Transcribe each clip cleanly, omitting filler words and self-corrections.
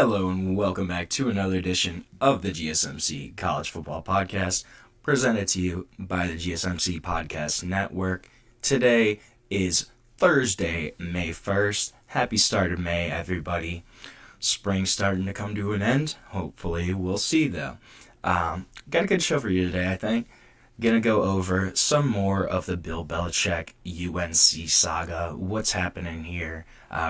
Hello and welcome back to another edition of the GSMC College Football Podcast, presented to you by the GSMC Podcast Network. Today is Thursday, May 1st. Happy start of May, everybody. Spring's starting to come to an end. Hopefully, we'll see, though. Got a good show for you today, I think. Gonna go over some more of the Bill Belichick UNC saga. What's happening here?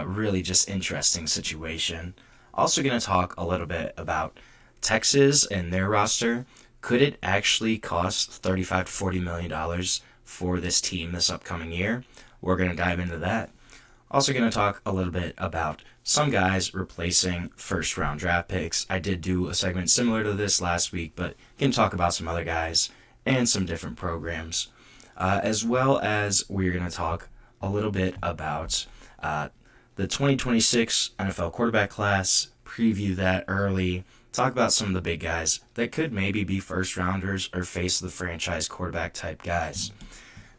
Really just interesting situation. Also going to talk a little bit about Texas and their roster. Could it actually cost $35 to $40 million for this team this upcoming year? We're going to dive into that. Also going to talk a little bit about some guys replacing first-round draft picks. I did do a segment similar to this last week, but going to talk about some other guys and some different programs. As well as we're going to talk a little bit about the 2026 NFL quarterback class, preview that early, talk about some of the big guys that could maybe be first rounders or face the franchise quarterback type guys.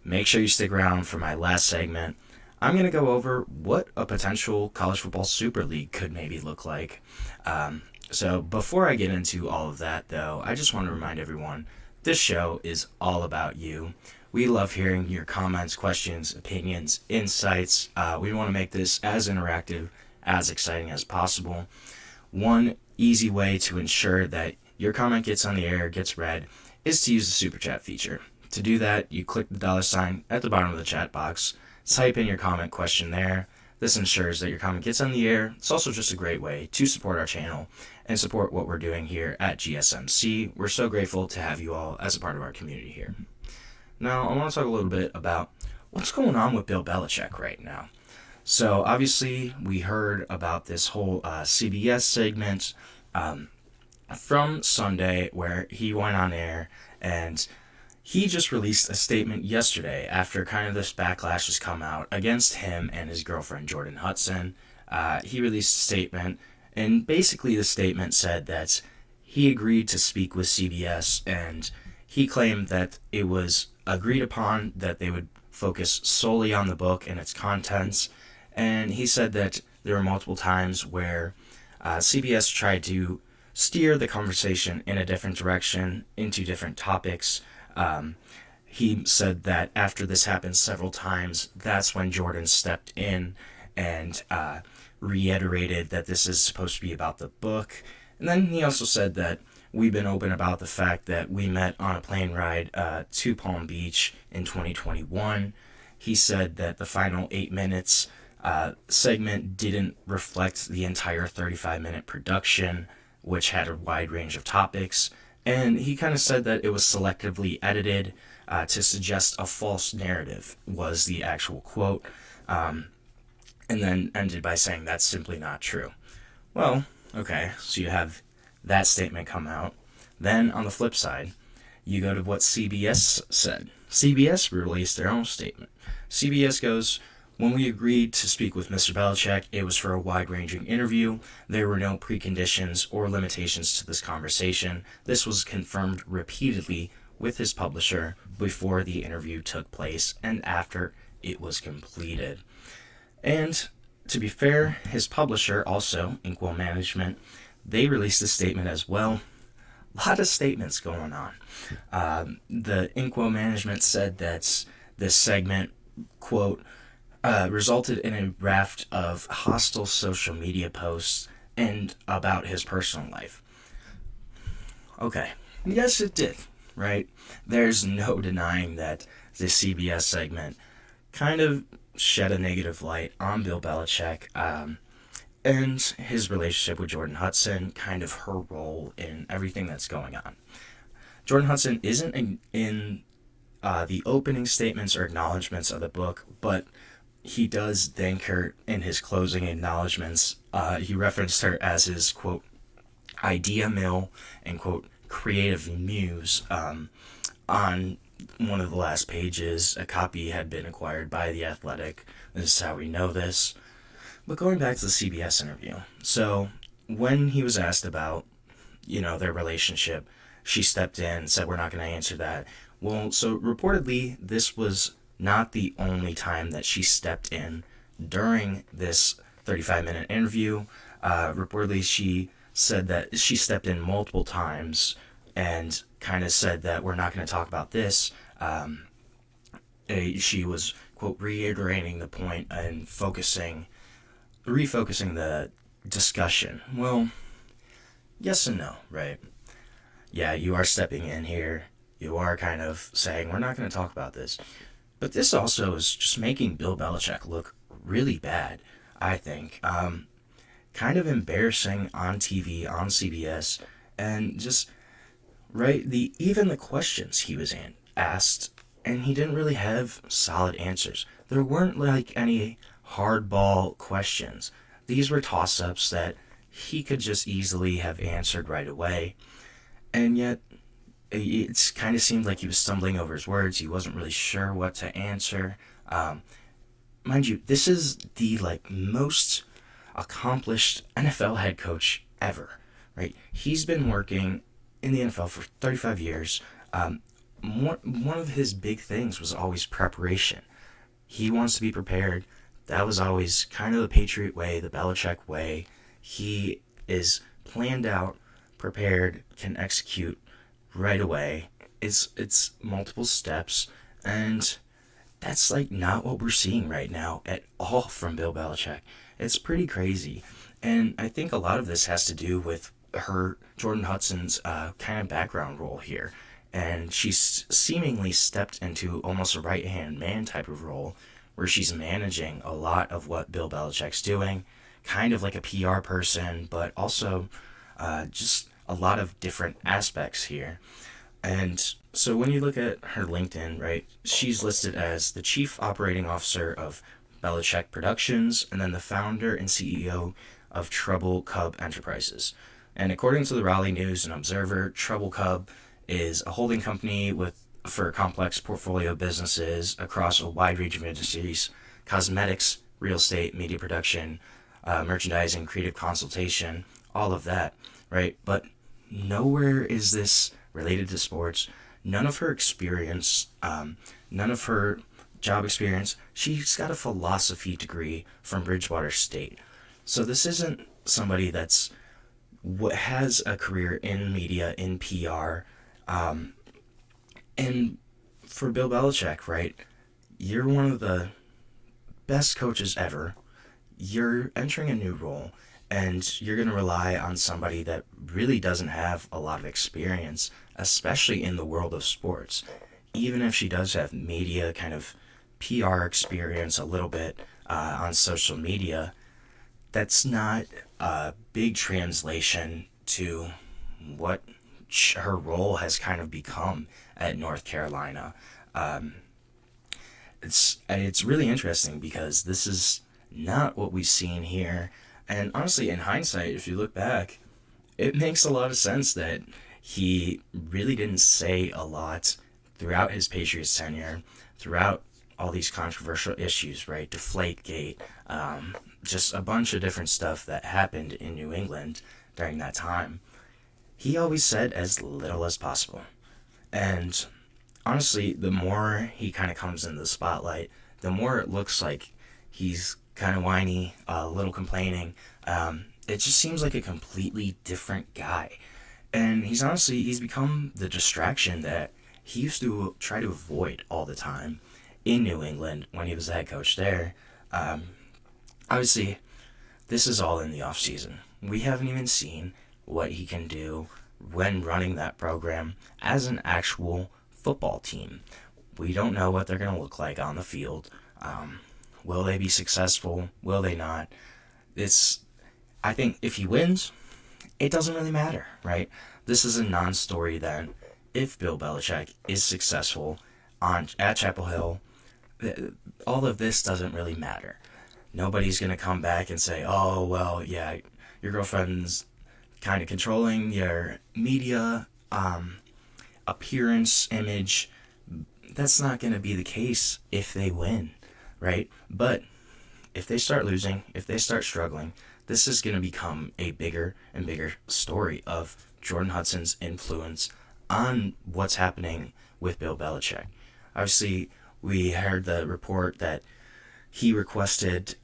Make sure you stick around for my last segment. I'm going to go over what a potential college football super league could maybe look like. So before I get into all of that, though, I just want to remind everyone, this show is all about you. We love hearing your comments, questions, opinions, insights. We want to make this as interactive, as exciting as possible. One easy way to ensure that your comment gets on the air, gets read, is to use the Super Chat feature. To do that, you click the $sign at the bottom of the chat box, type in your comment question there. This ensures that your comment gets on the air. It's also just a great way to support our channel and support what we're doing here at GSMC. We're so grateful to have you all as a part of our community here. Now, I want to talk a little bit about what's going on with Bill Belichick right now. So, obviously, we heard about this whole CBS segment from Sunday where he went on air, and he just released a statement yesterday after kind of this backlash has come out against him and his girlfriend, Jordon Hudson. He released a statement, and basically the statement said that he agreed to speak with CBS, and he claimed that it was agreed upon that they would focus solely on the book and its contents. And he said that there were multiple times where CBS tried to steer the conversation in a different direction, into different topics. He said that after this happened several times, that's when Jordon stepped in and reiterated that this is supposed to be about the book. And then he also said that we've been open about the fact that we met on a plane ride to Palm Beach in 2021. He said that the final 8 minutes segment didn't reflect the entire 35-minute production, which had a wide range of topics. And he kind of said that it was selectively edited to suggest a false narrative, was the actual quote. And then ended by saying that's simply not true. Well, okay, so you have that statement come out. Then on the flip side, you go to what CBS said. CBS released their own statement. CBS goes, when we agreed to speak with Mr. Belichick, it was for a wide-ranging interview. There were no preconditions or limitations to this conversation. This was confirmed repeatedly with his publisher before the interview took place and after it was completed. And to be fair, his publisher, also Inkwell Management, they released a statement as well. A lot of statements going on. The Inkwell Management said that this segment, quote, resulted in a raft of hostile social media posts and about his personal life. Okay, yes it did, right? There's no denying that the CBS segment kind of shed a negative light on Bill Belichick, and his relationship with Jordon Hudson, kind of her role in everything that's going on. Jordon Hudson isn't in the opening statements or acknowledgments of the book, but he does thank her in his closing acknowledgments. He referenced her as his, quote, idea mill and, quote, creative muse. On one of the last pages, a copy had been acquired by The Athletic. This is how we know this. But going back to the CBS interview, so when he was asked about, their relationship, she stepped in and said, we're not going to answer that. Well, so reportedly, this was not the only time that she stepped in during this 35-minute interview. Reportedly, she said that she stepped in multiple times and kind of said that we're not going to talk about this. She was, quote, reiterating the point and refocusing the discussion. Well, yes and no, right? Yeah, you are stepping in here. You are kind of saying, we're not going to talk about this. But this also is just making Bill Belichick look really bad, I think. Kind of embarrassing on TV, on CBS, and just, right, even the questions he was asked, and he didn't really have solid answers. There weren't like any hardball questions. These were toss-ups that he could just easily have answered right away, and yet it kind of seemed like he was stumbling over his words. He wasn't really sure what to answer. Mind you, this is the most accomplished NFL head coach ever, right? He's been working in the NFL for 35 years. One of his big things was always preparation. He wants to be prepared. That was always kind of the Patriot way, the Belichick way. He is planned out, prepared, can execute right away. It's multiple steps, and that's not what we're seeing right now at all from Bill Belichick. It's pretty crazy, and I think a lot of this has to do with Jordon Hudson's kind of background role here, and she's seemingly stepped into almost a right-hand man type of role where she's managing a lot of what Bill Belichick's doing, kind of like a PR person, but also just a lot of different aspects here. And so when you look at her LinkedIn, right, she's listed as the Chief Operating Officer of Belichick Productions and then the founder and CEO of Trouble Cub Enterprises. And according to the Raleigh News and Observer, Trouble Cub is a holding company for complex portfolio businesses across a wide range of industries: cosmetics, real estate, media production, merchandising, creative consultation, all of that, right? But nowhere is this related to sports. None of her experience, none of her job experience. She's got a philosophy degree from Bridgewater State. So this isn't somebody that's has a career in media, in PR. And for Bill Belichick, right, you're one of the best coaches ever. You're entering a new role, and you're going to rely on somebody that really doesn't have a lot of experience, especially in the world of sports. Even if she does have media kind of PR experience a little bit on social media, that's not a big translation to what her role has kind of become at North Carolina. It's really interesting because this is not what we've seen here. And honestly, in hindsight, if you look back, it makes a lot of sense that he really didn't say a lot throughout his Patriots tenure, throughout all these controversial issues, right? Deflategate, just a bunch of different stuff that happened in New England during that time. He always said as little as possible. And honestly, the more he kind of comes in the spotlight, the more it looks like he's kind of whiny, a little complaining. It just seems like a completely different guy. And he's become the distraction that he used to try to avoid all the time in New England when he was the head coach there. Obviously, this is all in the off season. We haven't even seen what he can do when running that program as an actual football team. We don't know what they're going to look like on the field. Will they be successful? Will they not? I think if he wins, it doesn't really matter, right? This is a non-story then. If Bill Belichick is successful at Chapel Hill, all of this doesn't really matter. Nobody's going to come back and say, oh, well, yeah, your girlfriend's kind of controlling your media appearance, image. That's not going to be the case if they win, right? But if they start losing, if they start struggling, this is going to become a bigger and bigger story of Jordon Hudson's influence on what's happening with Bill Belichick. Obviously, we heard the report that he requested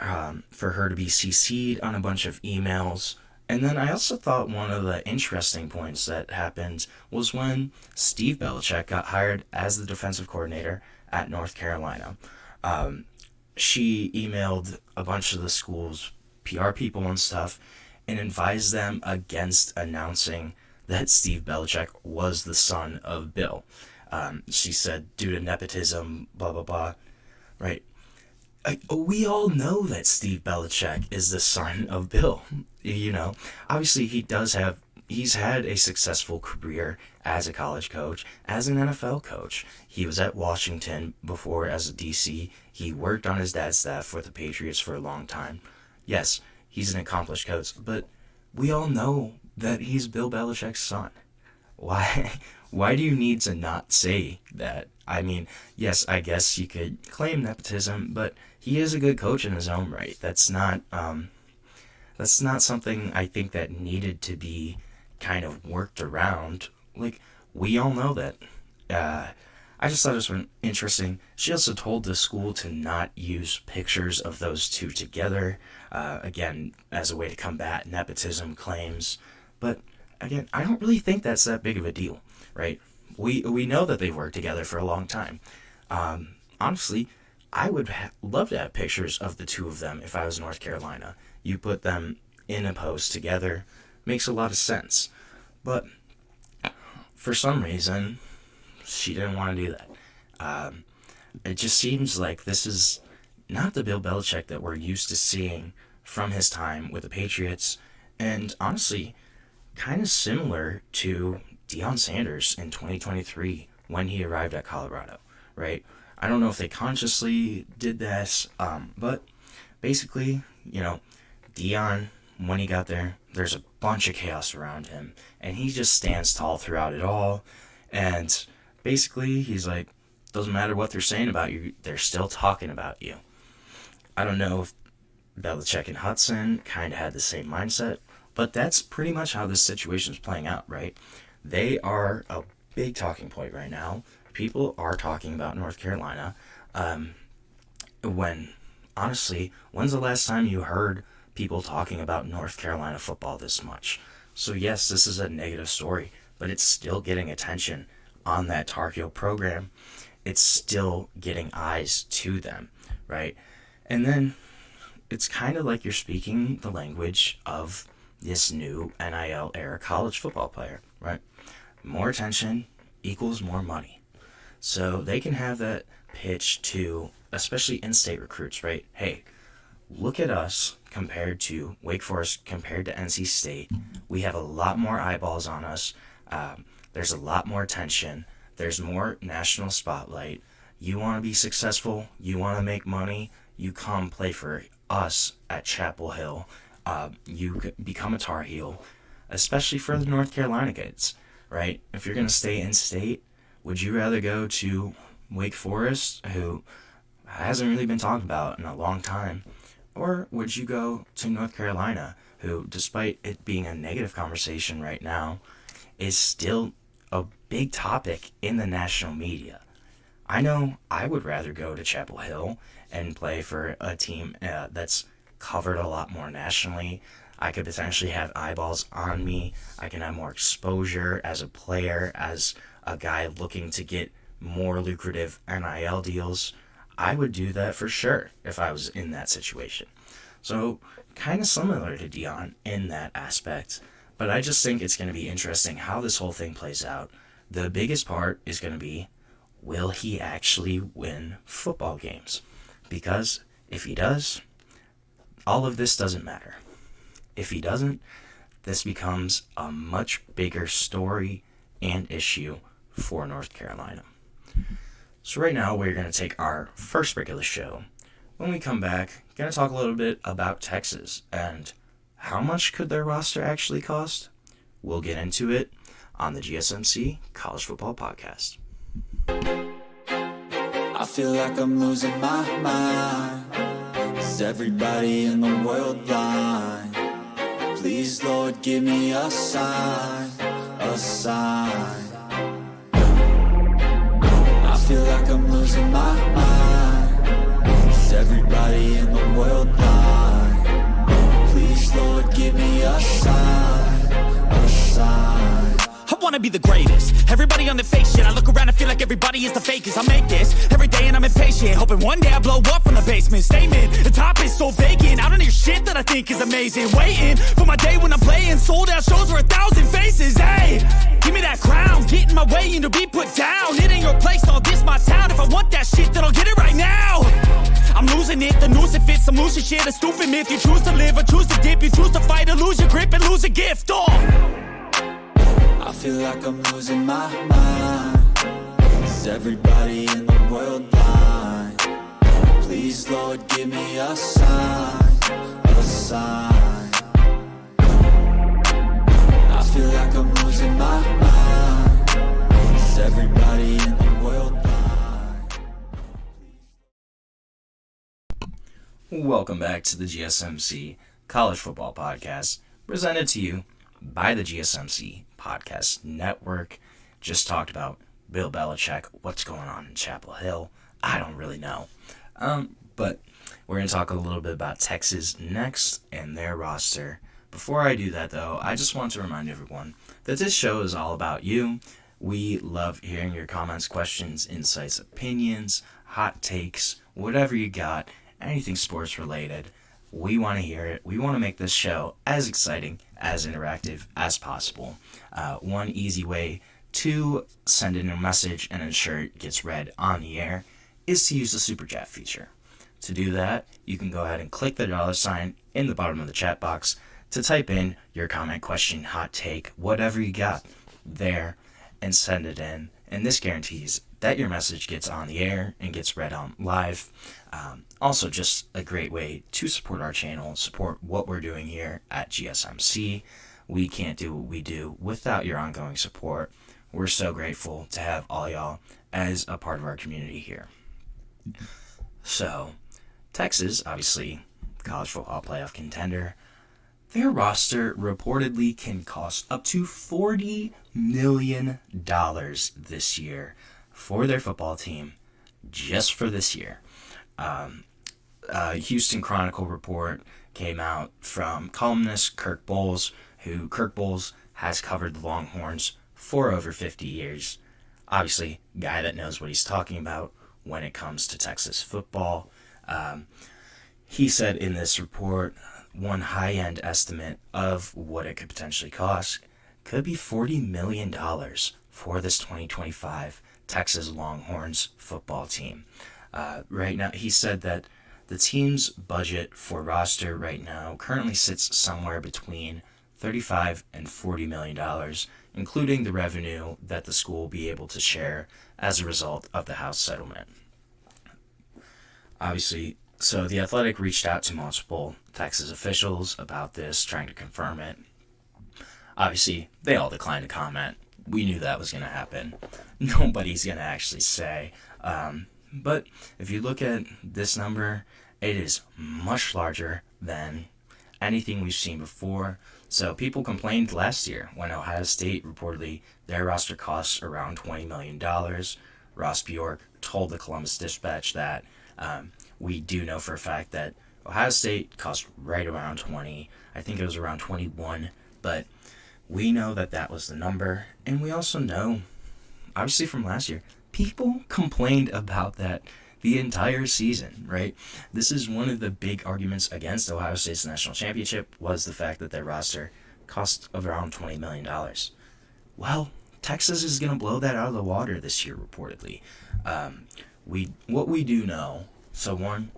for her to be CC'd on a bunch of emails. And then I also thought one of the interesting points that happened was when Steve Belichick got hired as the defensive coordinator at North Carolina. She emailed a bunch of the school's PR people and stuff and advised them against announcing that Steve Belichick was the son of Bill. She said, due to nepotism, blah, blah, blah, right? We all know that Steve Belichick is the son of Bill. Obviously he's had a successful career as a college coach, as an NFL coach. He was at Washington before as a DC. He worked on his dad's staff with the Patriots for a long time. Yes, he's an accomplished coach, but we all know that he's Bill Belichick's son. Why do you need to not say that? I mean, yes, I guess you could claim nepotism, but he is a good coach in his own right. That's not something I think that needed to be kind of worked around. Like, we all know that. I just thought this was interesting. She also told the school to not use pictures of those two together, again, as a way to combat nepotism claims. But, again, I don't really think that's that big of a deal, right? We know that they've worked together for a long time. Honestly, I would love to have pictures of the two of them if I was North Carolina. You put them in a post together, makes a lot of sense. But for some reason, she didn't want to do that. It just seems like this is not the Bill Belichick that we're used to seeing from his time with the Patriots, and honestly, kind of similar to Deion Sanders in 2023 when he arrived at Colorado, right? I don't know if they consciously did this, but basically, Deion, when he got there, there's a bunch of chaos around him, and he just stands tall throughout it all, and basically, he's like, doesn't matter what they're saying about you, they're still talking about you. I don't know if Belichick and Hudson kind of had the same mindset, but that's pretty much how this situation is playing out, right? They are a big talking point right now. People are talking about North Carolina. Honestly, when's the last time you heard people talking about North Carolina football this much? So yes, this is a negative story, but it's still getting attention on that Tar Heel program. It's still getting eyes to them, right? And then it's kind of like you're speaking the language of this new NIL era college football player, right? More attention equals more money. So they can have that pitch to, especially in-state recruits, right? Hey, look at us compared to Wake Forest, compared to NC State. We have a lot more eyeballs on us. There's a lot more attention. There's more national spotlight. You want to be successful, you want to make money, you come play for us at Chapel Hill. You become a Tar Heel, especially for the North Carolina kids, right? If you're going to stay in state, would you rather go to Wake Forest, who hasn't really been talked about in a long time, or would you go to North Carolina, who, despite it being a negative conversation right now, is still a big topic in the national media? I know I would rather go to Chapel Hill and play for a team that's covered a lot more nationally. I could potentially have eyeballs on me. I can have more exposure as a player, as a guy looking to get more lucrative NIL deals. I would do that for sure if I was in that situation. So kind of similar to Deion in that aspect, but I just think it's going to be interesting how this whole thing plays out. The biggest part is going to be, will he actually win football games? Because if he does, all of this doesn't matter. If he doesn't, this becomes a much bigger story and issue for North Carolina. So right now we're going to take our first break of the show. When we come back, going to talk a little bit about Texas and how much could their roster actually cost? We'll get into it on the GSMC College Football Podcast. I feel like I'm losing my mind. Is everybody in the world blind? Please, Lord, give me a sign, a sign. I feel like I'm losing my mind. Is everybody wanna be the greatest. Everybody on the fake shit. I look around and feel like everybody is the fakest. I make this every day and I'm impatient, hoping one day I blow up from the basement. Statement, the top is so vacant. I don't hear shit that I think is amazing. Waiting for my day when I'm playing sold out shows for 1,000 faces. Hey, give me that crown, get in my way and to be put down. It ain't your place, all this my town. If I want that shit, then I'll get it right now. I'm losing it, the noose it fits, some losing shit, a stupid myth. You choose to live or choose to dip, you choose to fight or lose your grip and lose a gift. Oh, I feel like I'm losing my mind. Is everybody in the world blind? Please, Lord, give me a sign, a sign. I feel like I'm losing my mind. Is everybody in the world blind? Welcome back to the GSMC College Football Podcast, presented to you by the GSMC Podcast Network. Just talked about Bill Belichick, what's going on in Chapel Hill. I don't really know. But we're going to talk a little bit about Texas next and their roster. Before I do that, though, I just want to remind everyone that this show is all about you. We love hearing your comments, questions, insights, opinions, hot takes, whatever you got. Anything sports related, we want to hear it. We want to make this show as exciting, as interactive as possible. One easy way to send in a message and ensure it gets read on the air is to use the Super Chat feature. To do that, you can go ahead and click the $sign in the bottom of the chat box to type in your comment, question, hot take, whatever you got there, and send it in. And this guarantees that your message gets on the air and gets read on live. Also, just a great way to support our channel, support what we're doing here at GSMC. We can't do what we do without your ongoing support. We're so grateful to have all y'all as a part of our community here. So, Texas, obviously, college football playoff contender. Their roster reportedly can cost up to $40 million this year for their football team, just for this year. Houston Chronicle report came out from columnist Kirk Bohls, who Kirk Bohls has covered the Longhorns for over 50 years. Obviously, guy that knows what he's talking about when it comes to Texas football. He said in this report, one high-end estimate of what it could potentially cost could be $40 million for this 2025 Texas Longhorns football team. Right now, he said that the team's budget for roster right now currently sits somewhere between $35 and $40 million, including the revenue that the school will be able to share as a result of the House settlement. Obviously, so the Athletic reached out to multiple Texas officials about this, trying to confirm it. Obviously, they all declined to comment. We knew that was going to happen. Nobody's going to actually say. But if you look at this number, it is much larger than anything we've seen before. So people complained last year when Ohio State reportedly their roster costs around $20 million. Ross Bjork told the Columbus Dispatch that we do know for a fact that Ohio State cost right around 20. I think it was around 21, but we know that that was the number. And we also know, obviously from last year, people complained about that the entire season, right? This is one of the big arguments against Ohio State's national championship was the fact that their roster cost around $20 million. Well, Texas is going to blow that out of the water this year, reportedly. What we do know, so one,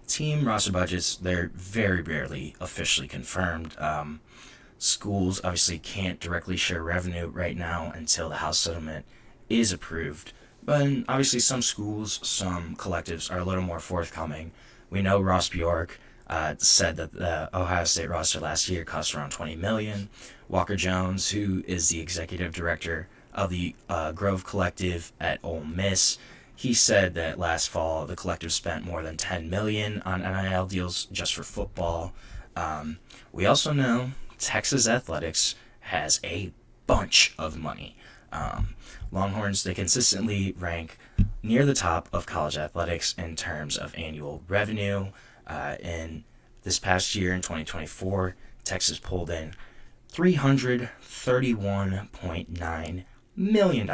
team roster budgets, they're very rarely officially confirmed. Schools obviously can't directly share revenue right now until the House settlement is approved. But obviously some schools, some collectives are a little more forthcoming. We know Ross Bjork said that the Ohio State roster last year cost around $20 million. Walker Jones, who is the executive director of the Grove Collective at Ole Miss, he said that last fall the collective spent more than $10 million on NIL deals just for football. We also know Texas Athletics has a bunch of money. Longhorns, they consistently rank near the top of college athletics in terms of annual revenue. In this past year, in 2024, Texas pulled in $331.9 million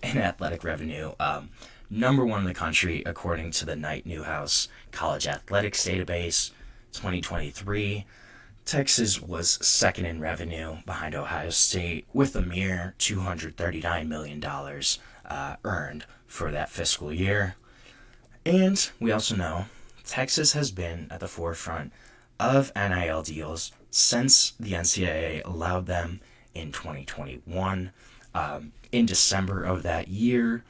in athletic revenue. Number one in the country, according to the Knight Newhouse College Athletics Database, 2023. Texas was second in revenue behind Ohio State with a mere $239 million earned for that fiscal year. And we also know Texas has been at the forefront of NIL deals since the NCAA allowed them in 2021. In December of that year,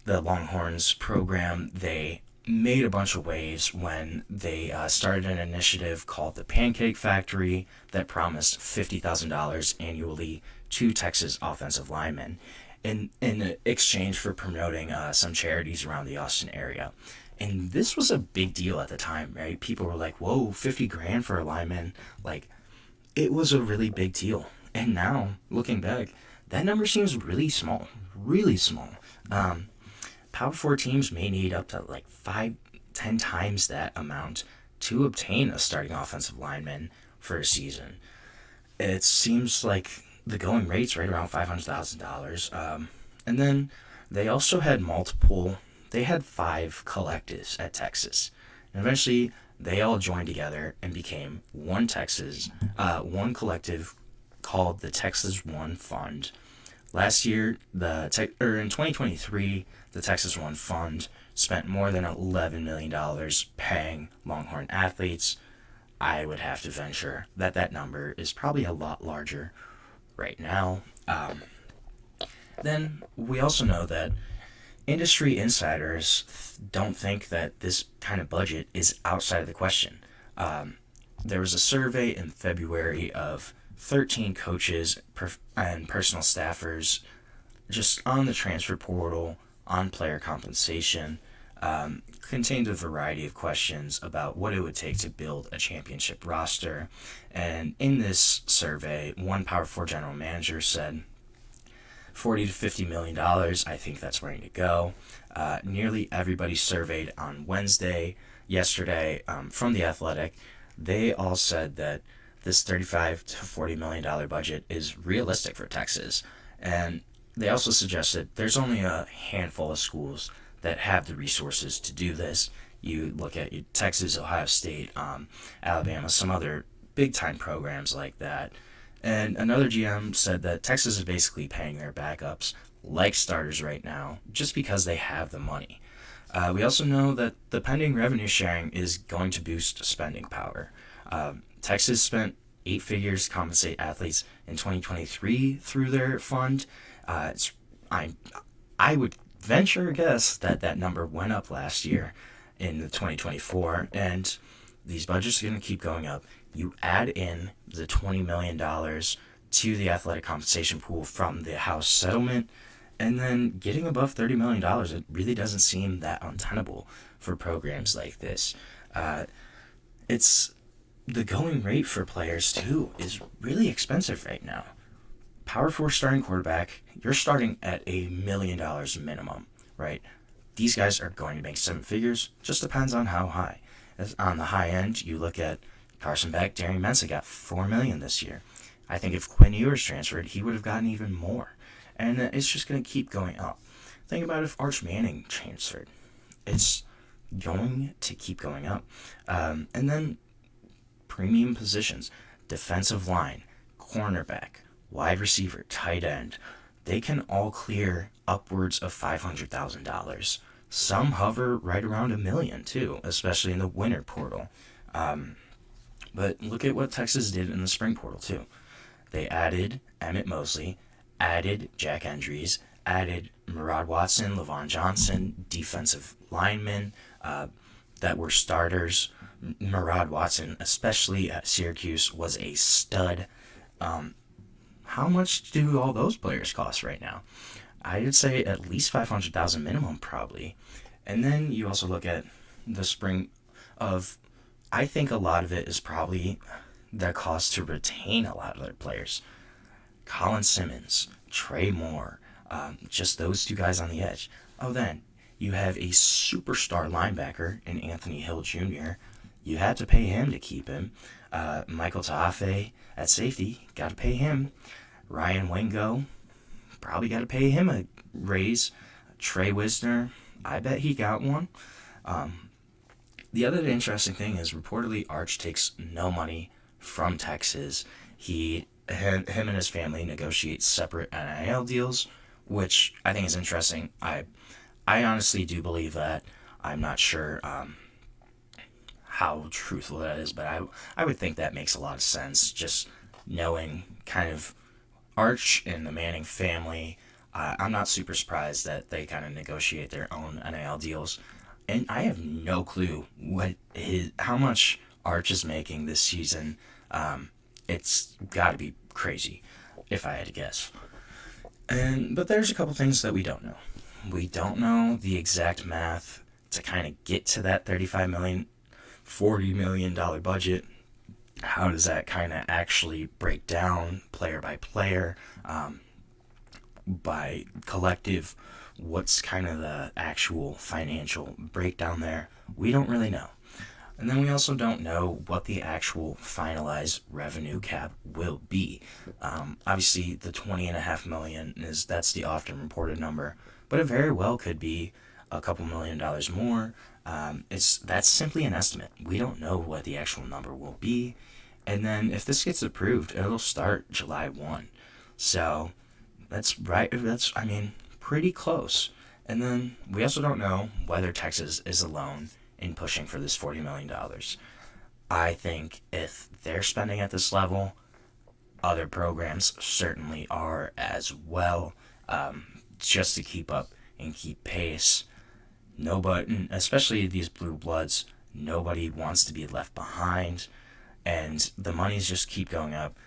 the Longhorns program, they made a bunch of waves when they started an initiative called the Pancake Factory that promised $50,000 annually to Texas offensive linemen in exchange for promoting some charities around the Austin area. And this was a big deal at the time, right? People were like, whoa, 50 grand for a lineman. Like, it was a really big deal. And now, looking back, that number seems really small, really small. Power 4 teams may need up to like 5-10 times that amount to obtain a starting offensive lineman for a season. It seems like the going rate's right around $500,000. And then they also had they had 5 collectives at Texas. And eventually they all joined together and became one collective called the Texas One Fund. Last year, in 2023, the Texas One Fund spent more than $11 million paying Longhorn athletes. I would have to venture that that number is probably a lot larger right now. Then we also know that industry insiders don't think that this kind of budget is outside of the question. There was a survey in February of 13 coaches and personal staffers just on the transfer portal, on player compensation, contained a variety of questions about what it would take to build a championship roster. And in this survey, one Power 4 general manager said $40 to $50 million, I think that's where I need to go. Nearly everybody surveyed on yesterday, from The Athletic, they all said that this $35 to $40 million budget is realistic for Texas. And they also suggested there's only a handful of schools that have the resources to do this. You look at Texas, Ohio State, Alabama, some other big-time programs like that. And another GM said that Texas is basically paying their backups like starters right now just because they have the money. We also know that the pending revenue sharing is going to boost spending power. Texas spent 8 figures to compensate athletes in 2023 through their fund. I would venture a guess that that number went up last year in the 2024, and these budgets are going to keep going up. You add in the $20 million to the athletic compensation pool from the House settlement, and then getting above $30 million, it really doesn't seem that untenable for programs like this. It's the going rate for players, too, is really expensive right now. Power 4 starting quarterback, you're starting at $1 million minimum, right? These guys are going to make 7 figures, just depends on how high. On the high end, you look at Carson Beck, Darian Mensah got $4 million this year. I think if Quinn Ewers transferred, he would have gotten even more. And it's just going to keep going up. Think about if Arch Manning transferred. It's going to keep going up. And then premium positions, defensive line, cornerback, wide receiver, tight end, they can all clear upwards of $500,000. Some hover right around $1 million too, especially in the winter portal. But look at what Texas did in the spring portal too. They added Emmett Mosley, added Jack Endries, added Murad Watson, Levon Johnson, defensive linemen that were starters. Murad Watson, especially at Syracuse, was a stud. How much do all those players cost right now? I would say at least $500,000 minimum, probably. And then you also look at the spring of, I think a lot of it is probably the cost to retain a lot of their players. Colin Simmons, Trey Moore, just those 2 guys on the edge. Oh, then you have a superstar linebacker in Anthony Hill Jr. you had to pay him to keep him. Michael Tahafe at safety, got to pay him. Ryan Wingo, probably got to pay him a raise. Trey Wisner, I bet he got one. The other interesting thing is reportedly Arch takes no money from Texas. Him and his family negotiate separate NIL deals, which I think is interesting. I honestly do believe that. I'm not sure how truthful that is, but I would think that makes a lot of sense, just knowing kind of Arch and the Manning family. I'm not super surprised that they kind of negotiate their own NIL deals. And I have no clue how much Arch is making this season. It's got to be crazy, if I had to guess. But there's a couple things that we don't know. We don't know the exact math to kind of get to that $35 million, $40 million budget. How does that kind of actually break down player by player, by collective? What's kind of the actual financial breakdown there? We don't really know. And then we also don't know what the actual finalized revenue cap will be. Obviously, the $20.5 million that's the often reported number, but it very well could be a couple $1,000,000 more. That's simply an estimate. We don't know what the actual number will be. And then if this gets approved, it'll start July 1. So that's right. That's pretty close. And then we also don't know whether Texas is alone in pushing for this $40 million. I think if they're spending at this level, other programs certainly are as well, just to keep up and keep pace. Nobody, especially these blue bloods, nobody wants to be left behind, and the monies just keep going up.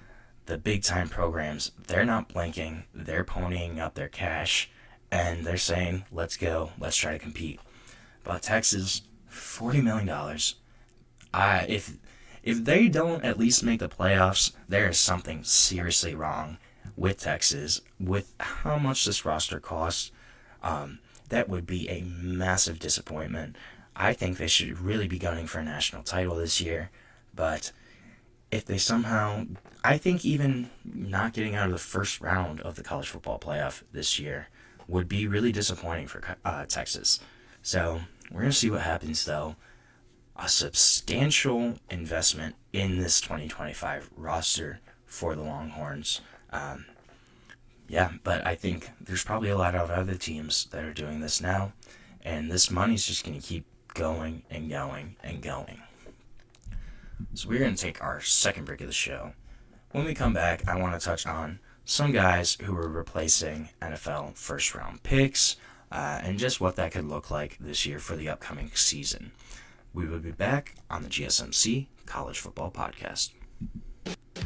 The big time programs, they're not blinking, they're ponying up their cash, and they're saying, let's go, let's try to compete. But Texas, $40 million. If they don't at least make the playoffs, there is something seriously wrong with Texas, with how much this roster costs. That would be a massive disappointment. I think they should really be gunning for a national title this year, but if they somehow, I think even not getting out of the first round of the college football playoff this year would be really disappointing for Texas. So we're going to see what happens, though. A substantial investment in this 2025 roster for the Longhorns. But I think there's probably a lot of other teams that are doing this now, and this money's just going to keep going and going and going. So we're going to take our second break of the show. When we come back, I want to touch on some guys who are replacing NFL first-round picks, and just what that could look like this year for the upcoming season. We will be back on the GSMC College Football Podcast.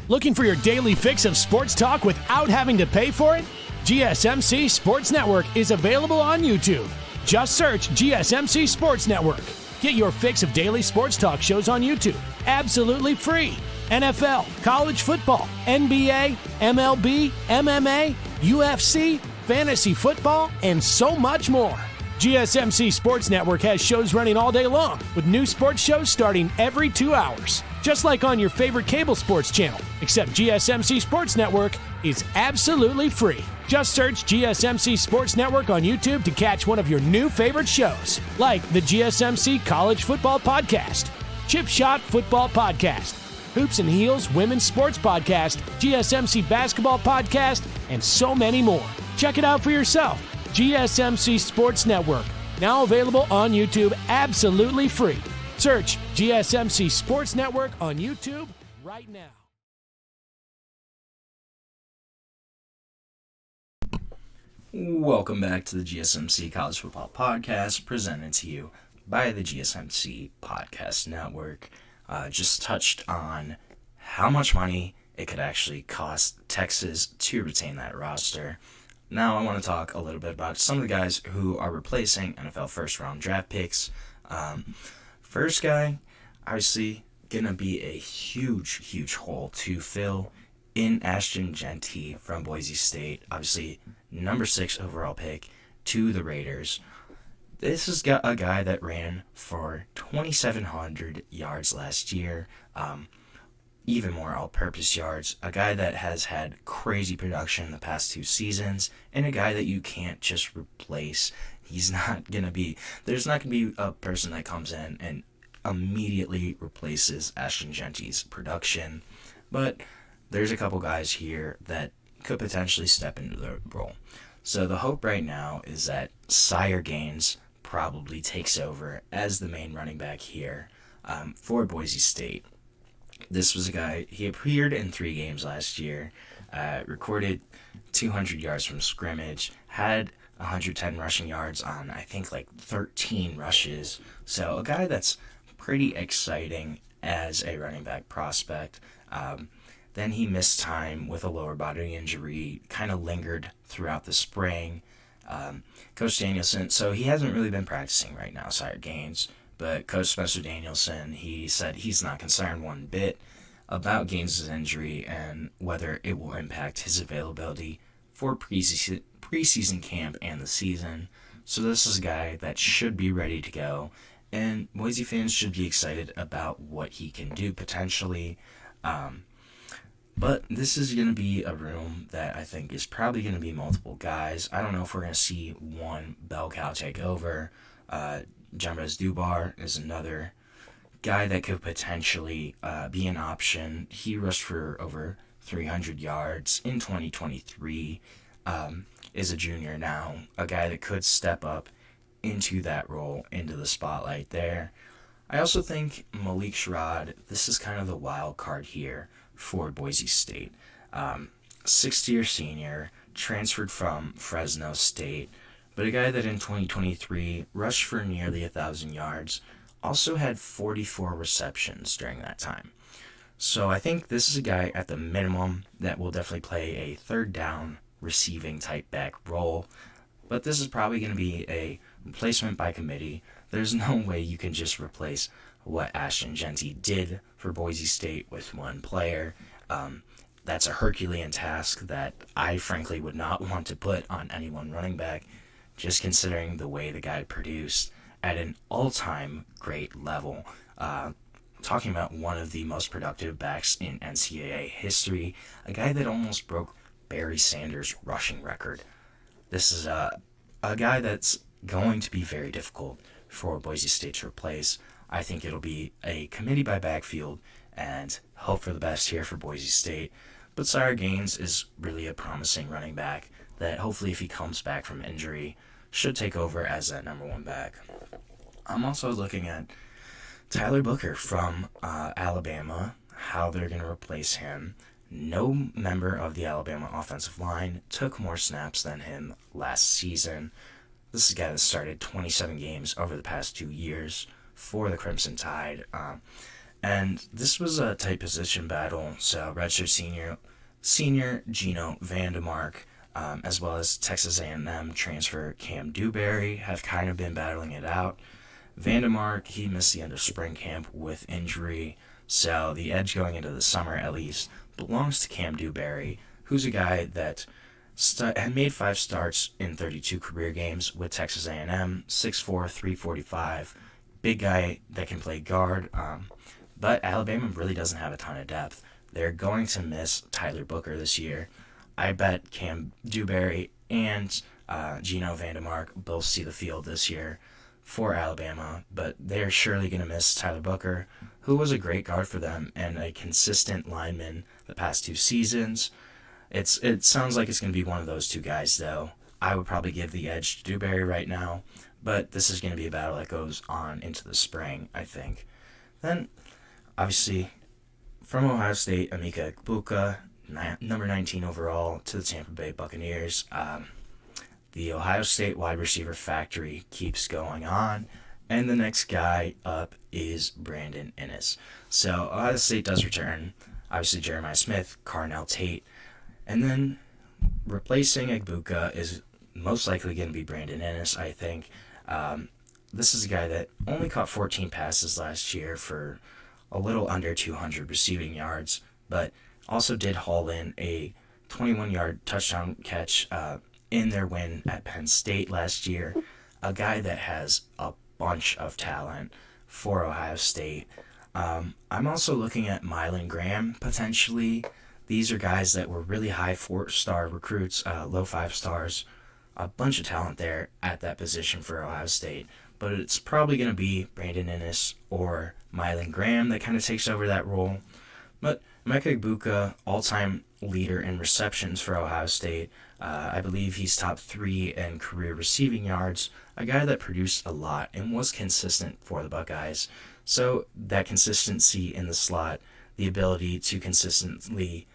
Looking for your daily fix of sports talk without having to pay for it? GSMC Sports Network is available on YouTube. Just search GSMC Sports Network. Get your fix of daily sports talk shows on YouTube, absolutely free. NFL, college football, NBA, MLB, MMA, UFC, fantasy football, and so much more. GSMC Sports Network has shows running all day long, with new sports shows starting every 2 hours. Just like on your favorite cable sports channel, except GSMC Sports Network is absolutely free. Just search GSMC Sports Network on YouTube to catch one of your new favorite shows, like the GSMC College Football Podcast, Chip Shot Football Podcast, Hoops and Heels Women's Sports Podcast, GSMC Basketball Podcast, and so many more. Check it out for yourself. GSMC Sports Network, now available on YouTube absolutely free. Search GSMC Sports Network on YouTube right now. Welcome back to the GSMC College Football Podcast, presented to you by the GSMC Podcast Network. Just touched on how much money it could actually cost Texas to retain that roster. Now I want to talk a little bit about some of the guys who are replacing NFL first-round draft picks. First guy, obviously, going to be a huge hole to fill in Ashton Jeanty from Boise State. Obviously, number 6 overall pick to the Raiders. This is a guy that ran for 2,700 yards last year, even more all-purpose yards, a guy that has had crazy production the past 2 seasons, and a guy that you can't just replace. There's not going to be a person that comes in and immediately replaces Ashton Genty's production, but there's a couple guys here that could potentially step into the role. So the hope right now is that Sire Gaines probably takes over as the main running back here for Boise State. This was a guy, he appeared in 3 games last year, recorded 200 yards from scrimmage, had 110 rushing yards on, I think, 13 rushes. So a guy that's pretty exciting as a running back prospect. Then he missed time with a lower body injury, kind of lingered throughout the spring. Coach Danielson, so he hasn't really been practicing right now, Sire Gaines, but Coach Spencer Danielson, he said he's not concerned one bit about Gaines' injury and whether it will impact his availability for preseason camp and the season. So this is a guy that should be ready to go, and Boise fans should be excited about what he can do potentially. But this is going to be a room that I think is probably going to be multiple guys. I don't know if we're going to see one bell cow take over. Jambres Dubar is another guy that could potentially be an option. He rushed for over 300 yards in 2023. Is a junior now. A guy that could step up into that role, into the spotlight there. I also think Malik Sherrod, this is kind of the wild card here for Boise State. 6th-year senior, transferred from Fresno State, but a guy that in 2023 rushed for nearly 1,000 yards, also had 44 receptions during that time. So I think this is a guy at the minimum that will definitely play a third down receiving type back role, but this is probably going to be a replacement by committee. There's no way you can just replace what Ashton Genty did for Boise State with one player. That's a Herculean task that I frankly would not want to put on any one running back, just considering the way the guy produced at an all-time great level. Talking about one of the most productive backs in NCAA history, a guy that almost broke Barry Sanders' rushing record. This is a guy that's going to be very difficult for Boise State to replace. I think it'll be a committee by backfield and hope for the best here for Boise State. But Sire Gaines is really a promising running back that hopefully if he comes back from injury should take over as that number 1 back. I'm also looking at Tyler Booker from Alabama, how they're going to replace him. No member of the Alabama offensive line took more snaps than him last season. This is a guy that started 27 games over the past 2 years for the Crimson Tide. And this was a tight position battle, so redshirt senior Gino Vandemark, as well as Texas A&M transfer Cam Dewberry have kind of been battling it out. Vandemark, he missed the end of spring camp with injury, so the edge going into the summer at least belongs to Cam Dewberry, who's a guy that had made 5 starts in 32 career games with Texas A&M, 6'4", 345, big guy that can play guard, but Alabama really doesn't have a ton of depth. They're going to miss Tyler Booker this year. I bet Cam Dewberry and Gino Vandemark both see the field this year for Alabama, but they're surely going to miss Tyler Booker, who was a great guard for them and a consistent lineman the past 2 seasons. It sounds like it's going to be one of those 2 guys, though. I would probably give the edge to Dewberry right now, but this is going to be a battle that goes on into the spring, I think. Then, obviously, from Ohio State, Emeka Egbuka, number 19 overall to the Tampa Bay Buccaneers. The Ohio State wide receiver factory keeps going on, and the next guy up is Brandon Inniss. So Ohio State does return, obviously Jeremiah Smith, Carnell Tate, and then replacing Egbuka is most likely going to be Brandon Inniss, I think. This is a guy that only caught 14 passes last year for a little under 200 receiving yards, but also did haul in a 21-yard touchdown catch in their win at Penn State last year. a guy that has a bunch of talent for Ohio State. I'm also looking at Mylan Graham, potentially. These are guys that were really high 4-star recruits, low 5 stars. A bunch of talent there at that position for Ohio State. But it's probably going to be Brandon Inniss or Mylan Graham that kind of takes over that role. But Emeka Egbuka, all-time leader in receptions for Ohio State. I believe he's top 3 in career receiving yards. A guy that produced a lot and was consistent for the Buckeyes. So that consistency in the slot, the ability to consistently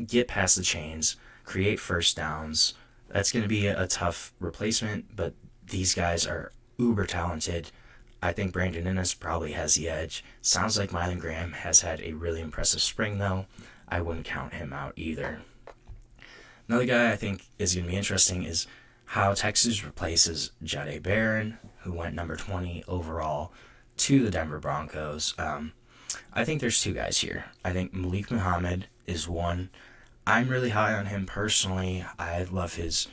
get past the chains, create first downs, that's going to be a tough replacement, but these guys are uber talented. I think Brandon Inniss probably has the edge. Sounds like Mylan Graham has had a really impressive spring, though. I wouldn't count him out either. Another guy I think is going to be interesting is how Texas replaces Jahdae Barron, who went number 20 overall to the Denver Broncos. I think there's 2 guys here. I think Malik Muhammad is one. I'm really high on him personally. I love his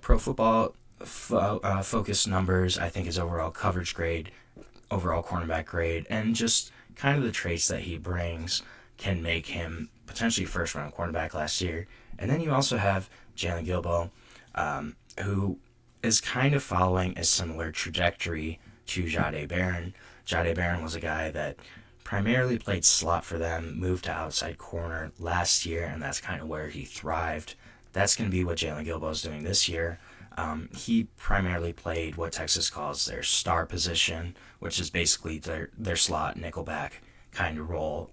pro football focus numbers. I think his overall coverage grade, overall cornerback grade, and just kind of the traits that he brings can make him potentially first-round cornerback last year. And then you also have Jalen Gilbo, who is kind of following a similar trajectory to Jahdae Barron. Jahdae Barron was a guy that primarily played slot for them, moved to outside corner last year, and that's kind of where he thrived. That's going to be what Jalen Gilbo is doing this year. He primarily played what Texas calls their star position, which is basically their slot nickelback kind of role.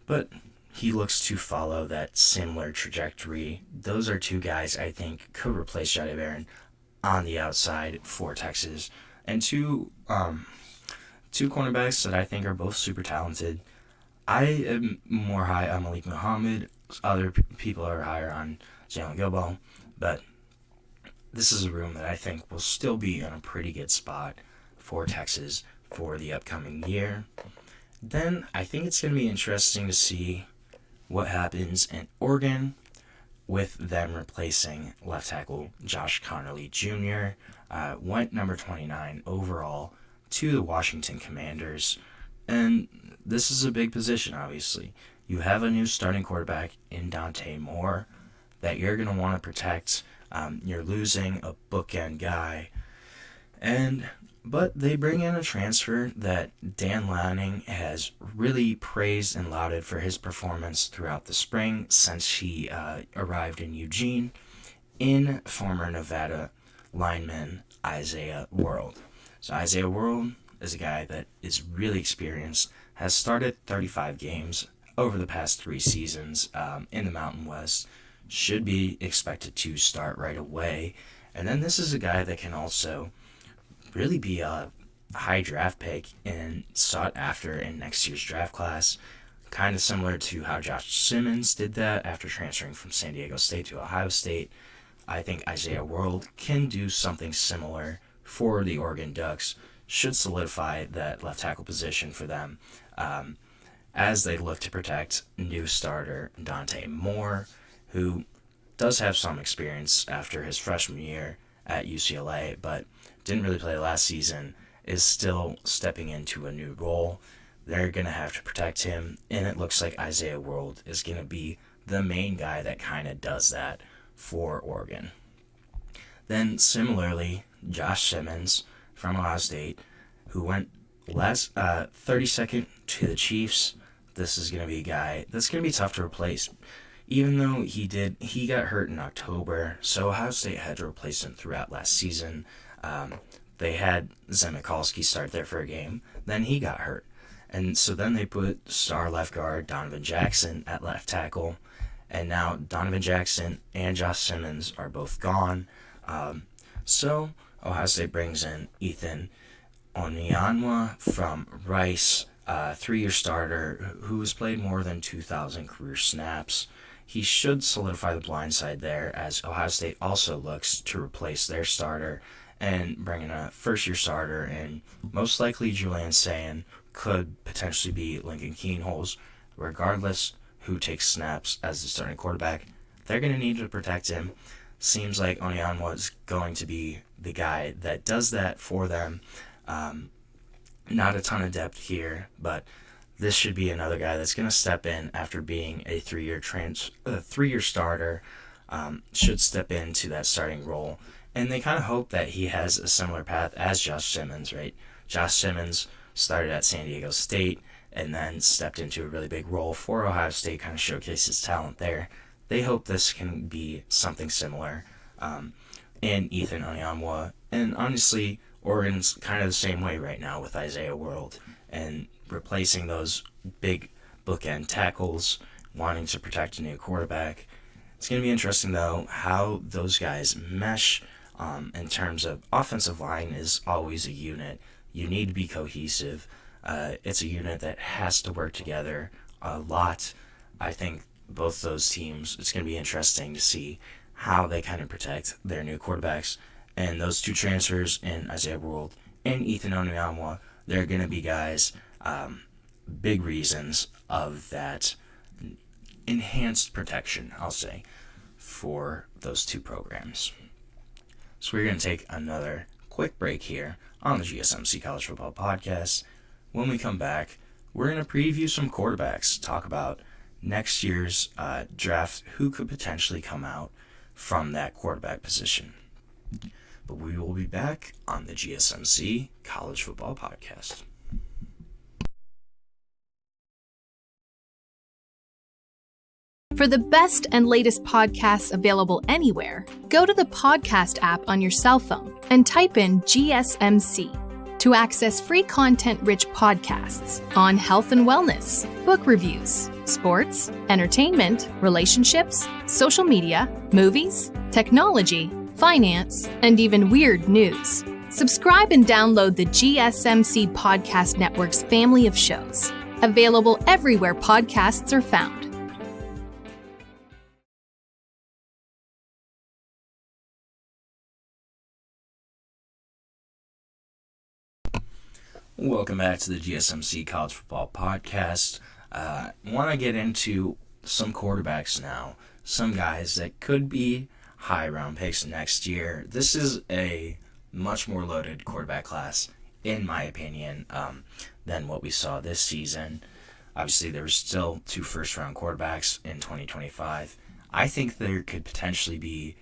But he looks to follow that similar trajectory. Those are 2 guys I think could replace Jahdae Barron on the outside for Texas. And two cornerbacks that I think are both super talented. I am more high on Malik Muhammad. Other people are higher on Jalen Gilbo. But this is a room that I think will still be in a pretty good spot for Texas for the upcoming year. Then I think it's going to be interesting to see what happens in Oregon with them replacing left tackle Josh Connerly Jr. Went number 29 overall to the Washington Commanders. And this is a big position, obviously. You have a new starting quarterback in Dante Moore that you're going to want to protect. You're losing a bookend guy. But they bring in a transfer that Dan Lanning has really praised and lauded for his performance throughout the spring since he arrived in Eugene, in former Nevada lineman Isaiah World. So Isaiah World is a guy that is really experienced, has started 35 games over the past 3 seasons in the Mountain West, should be expected to start right away. And then this is a guy that can also really be a high draft pick and sought after in next year's draft class. Kind of similar to how Josh Simmons did that after transferring from San Diego State to Ohio State. I think Isaiah World can do something similar for the Oregon Ducks, should solidify that left tackle position for them as they look to protect new starter Dante Moore, who does have some experience after his freshman year at UCLA, but didn't really play last season, is still stepping into a new role. They're going to have to protect him, and it looks like Isaiah World is going to be the main guy that kind of does that for Oregon. Then, similarly, Josh Simmons from Ohio State, who went 32nd to the Chiefs. This is going to be a guy that's going to be tough to replace. Even though he got hurt in October, so Ohio State had to replace him throughout last season. They had Zen Mikulski start there for a game, then he got hurt. And so then they put star left guard Donovan Jackson at left tackle, and now Donovan Jackson and Josh Simmons are both gone. So Ohio State brings in Ethan Onyanwa from Rice, 3-year starter who has played more than 2,000 career snaps. He should solidify the blind side there, as Ohio State also looks to replace their starter and bring in a first-year starter, and most likely Julian Sayin, could potentially be Lincoln Keenholz. Regardless who takes snaps as the starting quarterback, they're going to need to protect him. seems like Onyanwa is going to be the guy that does that for them. Not a ton of depth here, but this should be another guy that's going to step in after being a three-year starter, should step into that starting role. And they kind of hope that he has a similar path as Josh Simmons, right? Josh Simmons started at San Diego State and then stepped into a really big role for Ohio State, kind of showcased his talent there. They hope this can be something similar in Ethan Onyanwa. And honestly, Oregon's kind of the same way right now with Isaiah World and replacing those big bookend tackles, wanting to protect a new quarterback. It's going to be interesting, though, how those guys mesh in terms of offensive line is always a unit. You need to be cohesive. It's a unit that has to work together a lot. I think both those teams, it's going to be interesting to see how they kind of protect their new quarterbacks. And those two transfers in Isaiah World and Ethan Onyanwa, they're going to be guys, big reasons of that enhanced protection, I'll say, for those two programs. So we're going to take another quick break here on the GSMC College Football Podcast. When we come back, we're going to preview some quarterbacks, talk about next year's draft, who could potentially come out from that quarterback position. But we will be back on the GSMC College Football Podcast. For the best and latest podcasts available anywhere, go to the podcast app on your cell phone and type in GSMC to access free content-rich podcasts on health and wellness, book reviews, sports, entertainment, relationships, social media, movies, technology, finance, and even weird news. Subscribe and download the GSMC Podcast Network's family of shows, available everywhere podcasts are found. Welcome back to the GSMC College Football Podcast. Want to get into some quarterbacks now. Some guys that could be high round picks next year. This is a much more loaded quarterback class, in my opinion, than what we saw this season. Obviously, there were still 2 first-round quarterbacks in 2025. I think there could potentially be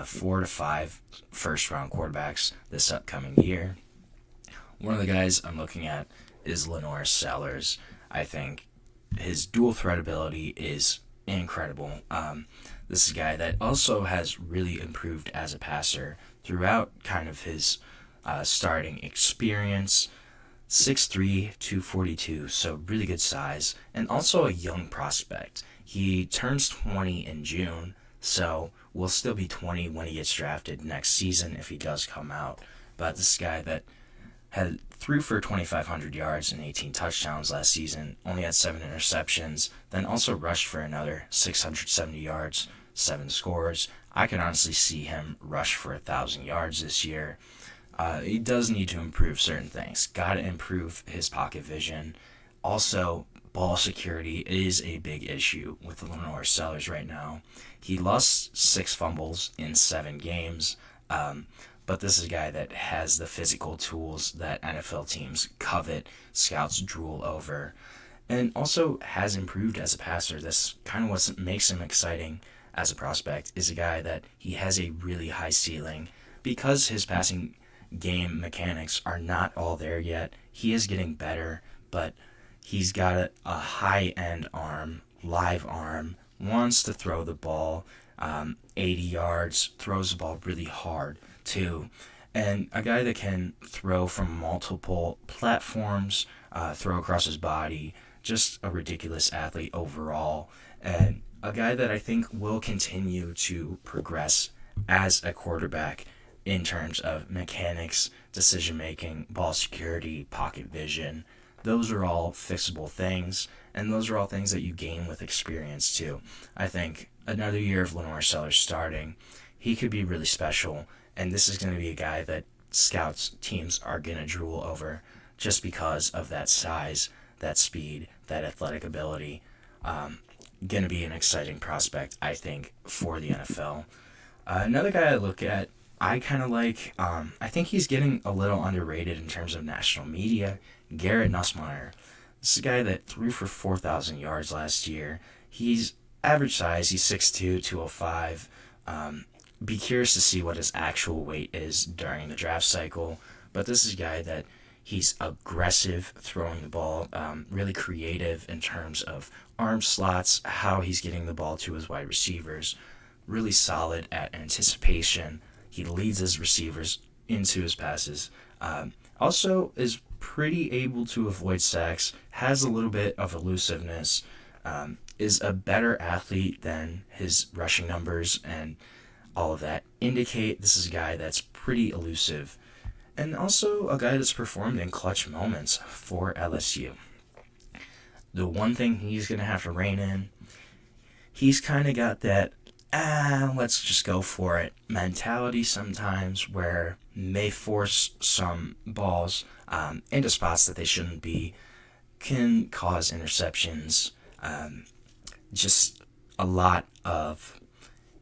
4 to 5 first-round quarterbacks this upcoming year. One of the guys I'm looking at is Lenore Sellers. I think his dual threat ability is incredible. This is a guy that also has really improved as a passer throughout kind of his starting experience. 6'3", 242, so really good size, and also a young prospect. He turns 20 in June, so will still be 20 when he gets drafted next season if he does come out. But this guy that threw for 2,500 yards and 18 touchdowns last season, only had 7 interceptions, then also rushed for another 670 yards, 7 scores. I can honestly see him rush for 1,000 yards this year. He does need to improve certain things. Got to improve his pocket vision. Also, ball security is a big issue with Lenore Sellers right now. He lost 6 fumbles in 7 games. But this is a guy that has the physical tools that NFL teams covet, scouts drool over, and also has improved as a passer. That's kind of what makes him exciting as a prospect, is a guy that he has a really high ceiling. Because his passing game mechanics are not all there yet, he is getting better, but he's got a high-end arm, live arm, wants to throw the ball 80 yards, throws the ball really hard too, and a guy that can throw from multiple platforms, throw across his body, just a ridiculous athlete overall, and a guy that I think will continue to progress as a quarterback in terms of mechanics, decision-making, ball security, pocket vision. Those are all fixable things, and those are all things that you gain with experience too. I think another year of Lenore Sellers starting, he could be really special, and this is going to be a guy that scouts teams are going to drool over just because of that size, that speed, that athletic ability. Going to be an exciting prospect, I think, for the NFL. Another guy I look at, I kind of like, I think he's getting a little underrated in terms of national media, Garrett Nussmeier. This is a guy that threw for 4,000 yards last year. He's average size, he's 6'2", 205. Be curious to see what his actual weight is during the draft cycle. But this is a guy that he's aggressive throwing the ball, really creative in terms of arm slots, how he's getting the ball to his wide receivers, really solid at anticipation. He leads his receivers into his passes. Also is pretty able to avoid sacks, has a little bit of elusiveness, is a better athlete than his rushing numbers, and all of that indicate this is a guy that's pretty elusive. And also a guy that's performed in clutch moments for LSU. The one thing he's going to have to rein in, he's kind of got that, let's just go for it mentality sometimes, where may force some balls into spots that they shouldn't be, can cause interceptions, just a lot of,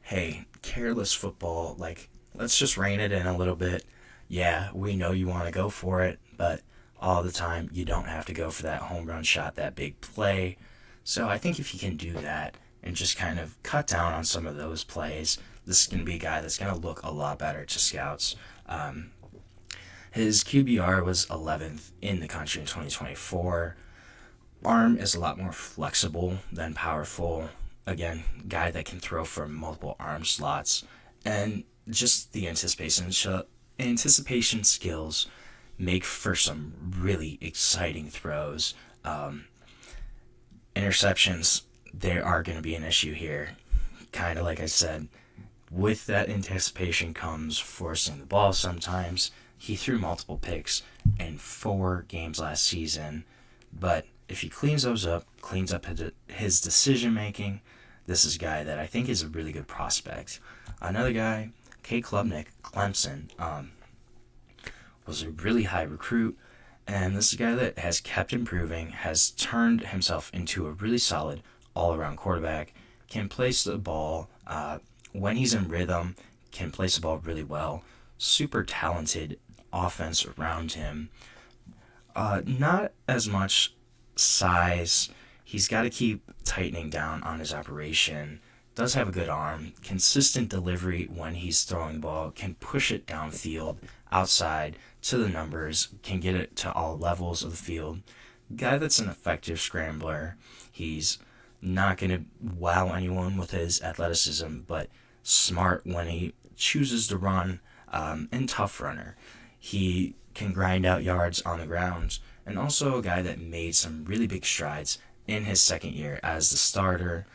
hey, careless football, like, let's just rein it in a little bit. Yeah, we know you want to go for it, but all the time you don't have to go for that home run shot, that big play. So I think if he can do that and just kind of cut down on some of those plays, this is going to be a guy that's going to look a lot better to scouts. His QBR was 11th in the country in 2024. Arm is a lot more flexible than powerful. Again, guy that can throw from multiple arm slots. And just the anticipation skills make for some really exciting throws. Interceptions, they are going to be an issue here. Kind of like I said, with that anticipation comes forcing the ball sometimes. He threw multiple picks in 4 games last season, but if he cleans those up, cleans up his decision making, this is a guy that I think is a really good prospect. Another guy, K. Klubnik, Clemson, was a really high recruit, and this is a guy that has kept improving, has turned himself into a really solid all-around quarterback, can place the ball when he's in rhythm, can place the ball really well, super talented offense around him. Not as much size. He's got to keep tightening down on his operation. Does have a good arm, consistent delivery when he's throwing the ball, can push it downfield, outside, to the numbers, can get it to all levels of the field. Guy that's an effective scrambler. He's not going to wow anyone with his athleticism, but smart when he chooses to run, and tough runner. He can grind out yards on the ground, and also a guy that made some really big strides in his second year as the starter.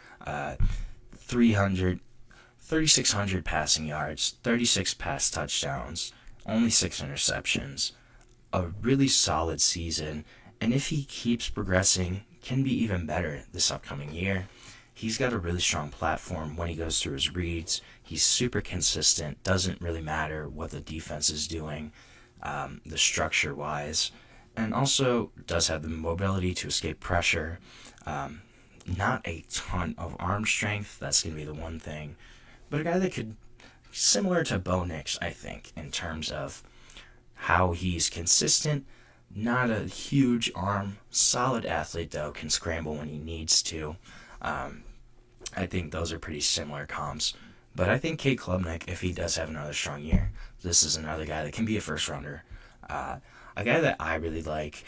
3,600 passing yards, 36 pass touchdowns, only 6 interceptions. A really solid season, and if he keeps progressing, can be even better this upcoming year. He's got a really strong platform when he goes through his reads. He's super consistent, doesn't really matter what the defense is doing, the structure-wise, and also does have the mobility to escape pressure. Not a ton of arm strength, that's going to be the one thing, but a guy that could, similar to Bo Nix, I think, in terms of how he's consistent, not a huge arm, solid athlete though, can scramble when he needs to. I think those are pretty similar comps, but I think Kate Klubnik, if he does have another strong year, this is another guy that can be a first rounder. A guy that I really like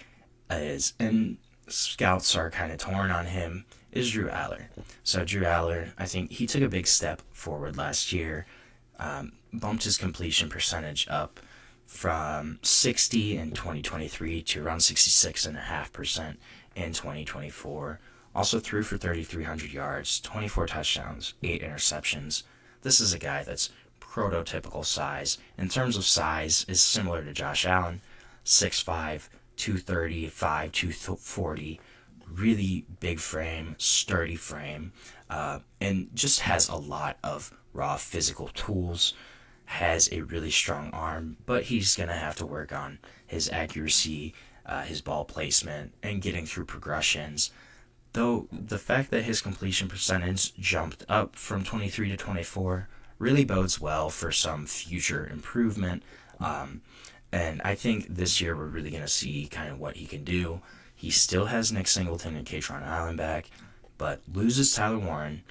is, and scouts are kind of torn on him, is Drew Aller. So Drew Aller, I think he took a big step forward last year, bumped his completion percentage up from 60 in 2023 to around 66.5% in 2024. Also threw for 3,300 yards, 24 touchdowns, 8 interceptions. This is a guy that's prototypical size. In terms of size, is similar to Josh Allen, 6'5", 235, 240, really big frame, sturdy frame, and just has a lot of raw physical tools, has a really strong arm, but he's going to have to work on his accuracy, his ball placement, and getting through progressions. Though the fact that his completion percentage jumped up from 23 to 24 really bodes well for some future improvement. And I think this year we're really going to see kind of what he can do. He still has Nick Singleton and Katron Allen back, but loses Tyler Warren.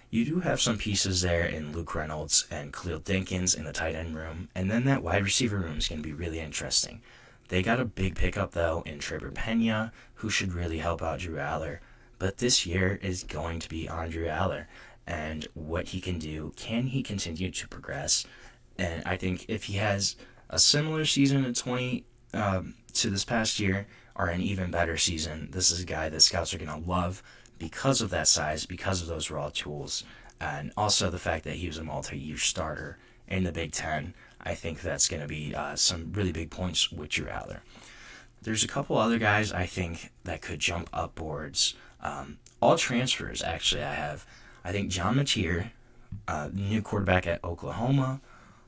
You do have some pieces there in Luke Reynolds and Khalil Dinkins in the tight end room, and then that wide receiver room is going to be really interesting. They got a big pickup, though, in Trevor Pena, who should really help out Drew Aller. But this year is going to be on Drew Aller and what he can do. Can he continue to progress? And I think if he has a similar season in 20 to this past year, or an even better season, this is a guy that scouts are going to love because of that size, because of those raw tools, and also the fact that he was a multi-year starter in the Big Ten. I think that's going to be some really big points with Drew Aller. There's a couple other guys I think that could jump upwards. All transfers, actually, I think John Mateer, new quarterback at Oklahoma,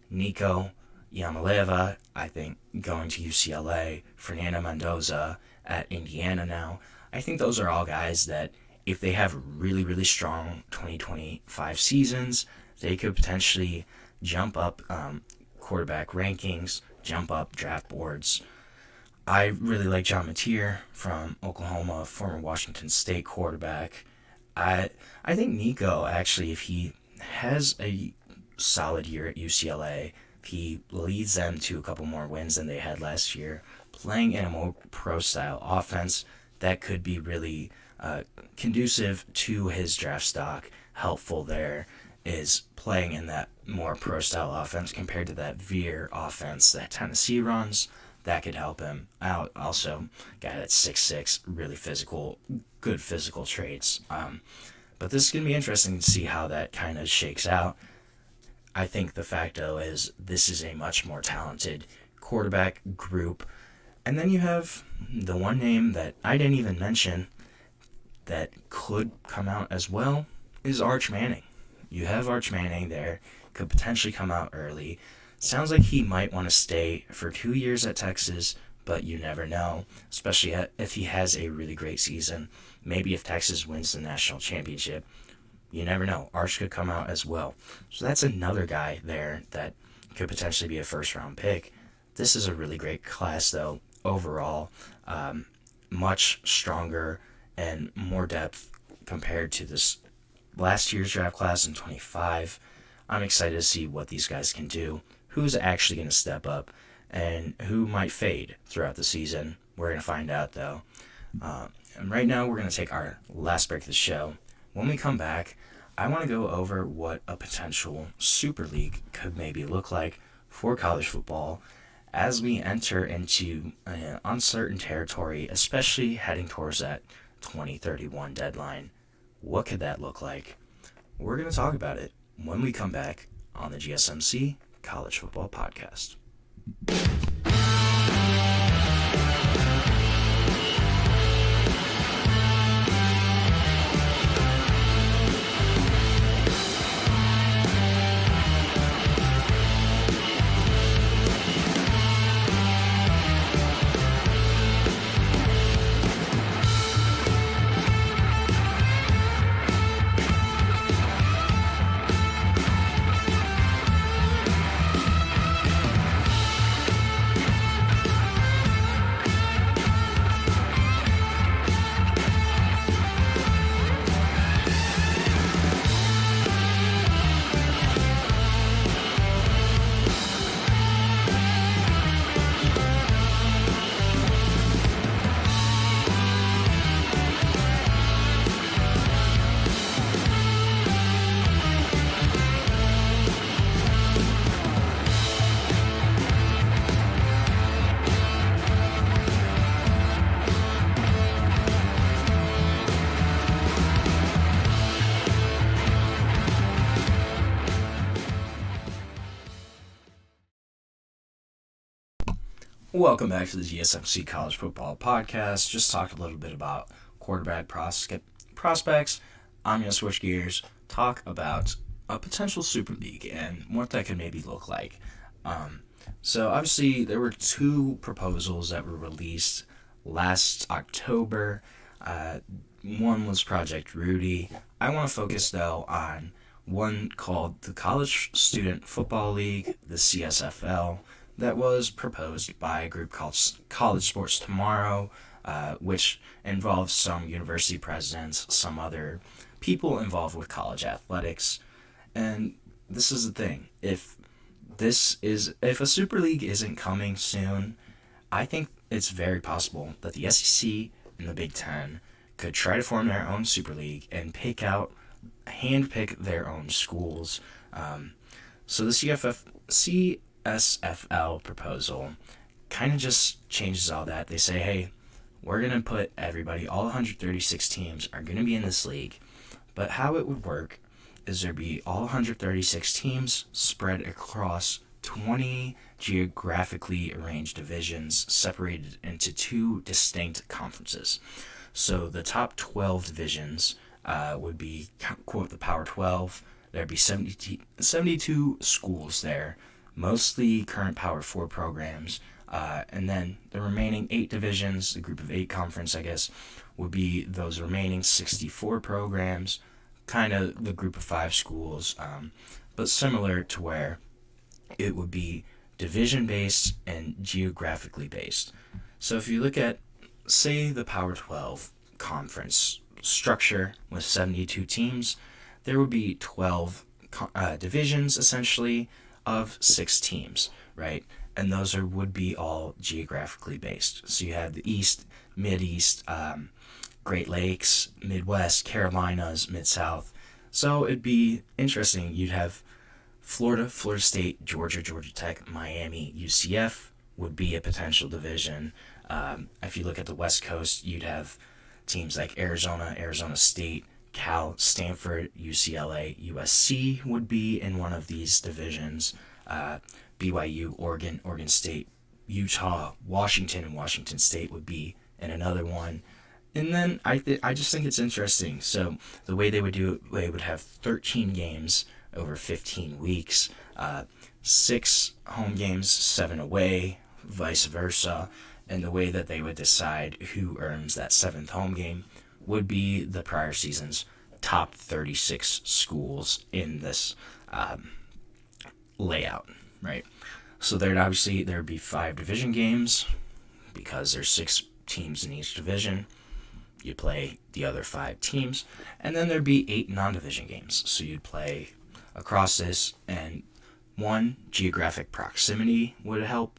Nico Yamaleva, I think, going to UCLA, Fernando Mendoza at Indiana now. I think those are all guys that if they have really, really strong 2025 seasons, they could potentially jump up quarterback rankings, jump up draft boards. I really like John Mateer from Oklahoma, former Washington State quarterback. I think Nico, actually, if he has a solid year at UCLA, if he leads them to a couple more wins than they had last year, playing in a more pro-style offense, that could be really conducive to his draft stock. Helpful there is playing in that more pro-style offense compared to that veer offense that Tennessee runs. That could help him out. Also, guy that's 6'6", really physical, good physical traits. But this is going to be interesting to see how that kind of shakes out. I think the fact, though, is this is a much more talented quarterback group. And then you have the one name that I didn't even mention that could come out as well is Arch Manning. You have Arch Manning there, could potentially come out early. Sounds like he might want to stay for 2 years at Texas, but you never know, especially if he has a really great season. Maybe if Texas wins the national championship, you never know. Arch could come out as well. So that's another guy there that could potentially be a first-round pick. This is a really great class, though, overall. Much stronger and more depth compared to this last year's draft class in 25. I'm excited to see what these guys can do, who's actually going to step up, and who might fade throughout the season. We're going to find out, though. And right now, we're going to take our last break of the show. When we come back, I want to go over what a potential Super League could maybe look like for college football as we enter into an uncertain territory, especially heading towards that 2031 deadline. What could that look like? We're going to talk about it when we come back on the GSMC College Football Podcast. Welcome back to the GSMC College Football Podcast. Just talked a little bit about quarterback prospects. I'm going to switch gears, talk about a potential Super League and what that could maybe look like. So obviously there were two proposals that were released last October. One was Project Rudy. I want to focus, though, on one called the College Student Football League, the CSFL, that was proposed by a group called College Sports Tomorrow, which involves some university presidents, some other people involved with college athletics. And this is the thing. If a Super League isn't coming soon, I think it's very possible that the SEC and the Big Ten could try to form their own Super League and handpick their own schools. So the CSFL proposal kind of just changes all that. They say, hey, we're going to put everybody, all 136 teams are going to be in this league. But how it would work is there'd be all 136 teams spread across 20 geographically arranged divisions separated into 2 distinct conferences. So the top 12 divisions would be, quote, the Power 12. There'd be 72 schools there, mostly current Power 4 programs. And then the remaining 8 divisions, the Group of 8 conference, I guess, would be those remaining 64 programs, kind of the Group of 5 schools, but similar to where it would be division-based and geographically based. So if you look at, say, the Power 12 conference structure with 72 teams, there would be 12 divisions, essentially, of 6 teams, right? And those would be all geographically based. So you have the East, Mid-East, Great Lakes, Midwest, Carolinas, Mid-South. So it'd be interesting. You'd have Florida State, Georgia Tech, Miami, UCF would be a potential division. If you look at the West Coast, you'd have teams like Arizona State, Cal, Stanford, UCLA, USC would be in one of these divisions. BYU, Oregon State, Utah, Washington, and Washington State would be in another one. And then I just think it's interesting. So the way they would do it, they would have 13 games over 15 weeks, 6 home games, 7 away, vice versa. And the way that they would decide who earns that 7th home game would be the prior season's top 36 schools in this layout, right? So there'd be 5 division games because there's 6 teams in each division. You play the other 5 teams, and then there'd be 8 non-division games. So you'd play across this, and 1, geographic proximity would help.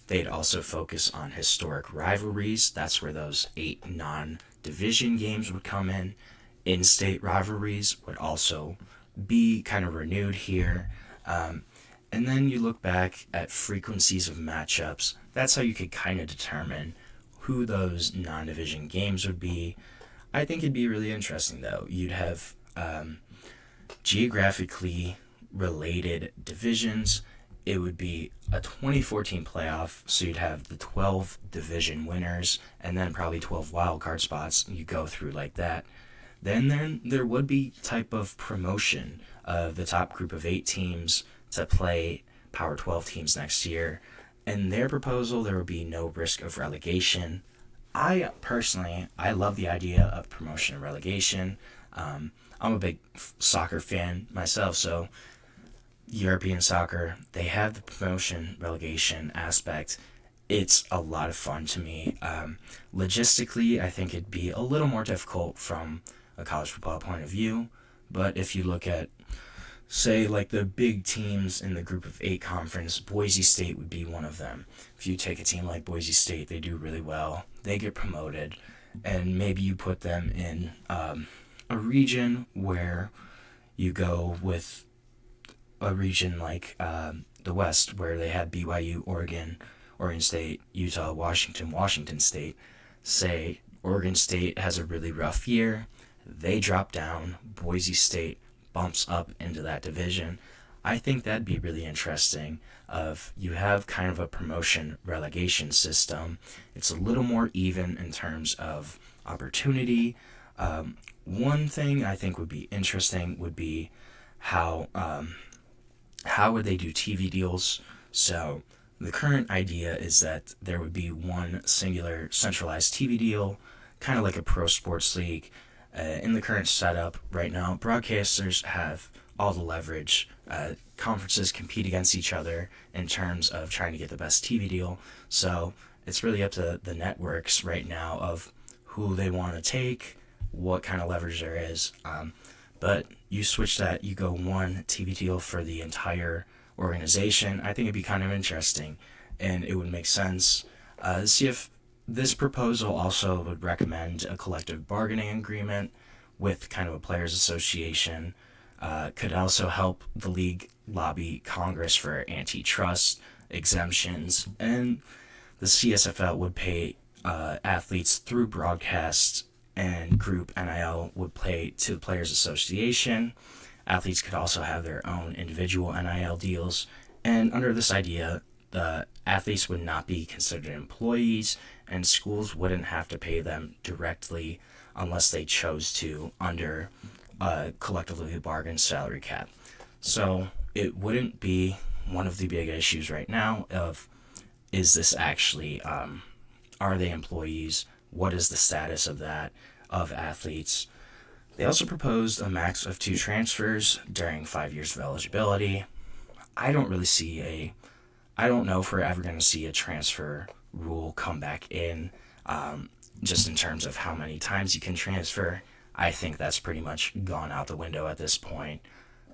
They'd also focus on historic rivalries. That's where those 8 non-division games would come in. In-state rivalries would also be kind of renewed here. And then you look back at frequencies of matchups. That's how you could kind of determine who those non-division games would be. I think it'd be really interesting, though. You'd have geographically related divisions. It would be a 2014 playoff, so you'd have the 12 division winners and then probably 12 wildcard spots. You go through like that. Then there would be type of promotion of the top group of 8 teams to play Power 12 teams next year. In their proposal, there would be no risk of relegation. I love the idea of promotion and relegation. I'm a big soccer fan myself, so European soccer, they have the promotion relegation aspect. It's a lot of fun to me. Logistically, I think it'd be a little more difficult from a college football point of view, but if you look at, say, like the big teams in the Group of 8 conference, Boise State would be one of them. If you take a team like Boise State, they do really well. They get promoted, and maybe you put them in a region where you go with a region like the West, where they have BYU, Oregon State, Utah, Washington State. Say Oregon State has a really rough year. They drop down. Boise State bumps up into that division. I think that'd be really interesting. You have kind of a promotion relegation system. It's a little more even in terms of opportunity. One thing I think would be interesting would be how would they do TV deals. So the current idea is that there would be one singular centralized TV deal, kind of like a pro sports league. In the current setup right now, broadcasters have all the leverage. Conferences compete against each other in terms of trying to get the best TV deal. So it's really up to the networks right now of who they want to take, what kind of leverage there is. But you switch that, you go one TV deal for the entire organization. I think it'd be kind of interesting, and it would make sense. See if this proposal also would recommend a collective bargaining agreement with kind of a players association. Could also help the league lobby Congress for antitrust exemptions, and the CSFL would pay athletes through broadcast, and group NIL would pay to the Players Association. Athletes could also have their own individual NIL deals, and under this idea, the athletes would not be considered employees, and schools wouldn't have to pay them directly unless they chose to under a collectively bargained salary cap. So it wouldn't be one of the big issues right now of, is this actually, are they employees? What is the status of that, of athletes? They also proposed a max of 2 transfers during 5 years of eligibility. I don't know if we're ever going to see a transfer rule come back in, just in terms of how many times you can transfer. I think that's pretty much gone out the window at this point.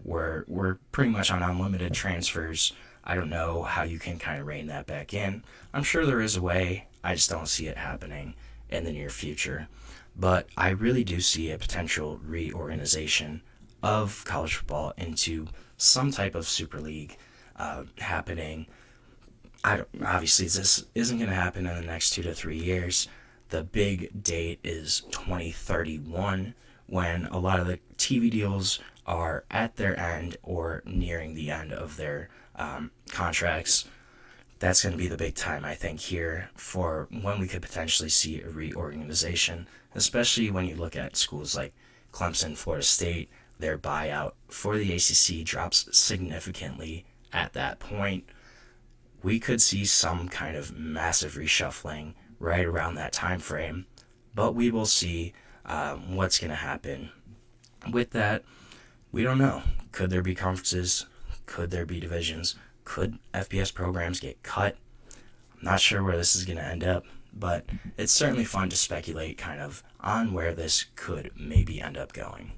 We're pretty much on unlimited transfers. I don't know how you can kind of rein that back in. I'm sure there is a way. I just don't see it happening in the near future. But I really do see a potential reorganization of college football into some type of super league happening. Obviously, this isn't going to happen in the next 2 to 3 years. The big date is 2031, when a lot of the TV deals are at their end or nearing the end of their contracts. That's going to be the big time, I think, here for when we could potentially see a reorganization, especially when you look at schools like Clemson, Florida State. Their buyout for the ACC drops significantly at that point. We could see some kind of massive reshuffling right around that time frame, but we will see what's going to happen with that. We don't know. Could there be conferences? Could there be divisions? Could FBS programs get cut? I'm not sure where this is going to end up, but it's certainly fun to speculate kind of on where this could maybe end up going.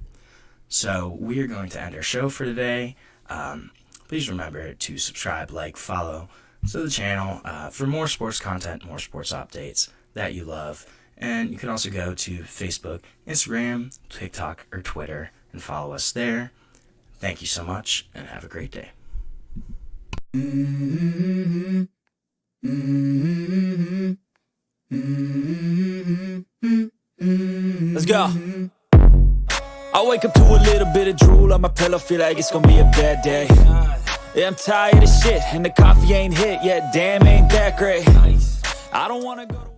So we are going to end our show for today. Please remember to subscribe, like, follow to the channel for more sports content, more sports updates that you love. And you can also go to Facebook, Instagram, TikTok, or Twitter and follow us there. Thank you so much, and have a great day. Let's go. I wake up to a little bit of drool on my pillow, feel like it's gonna be a bad day. Yeah, I'm tired of shit, and the coffee ain't hit yet, damn, ain't that great. I don't wanna go to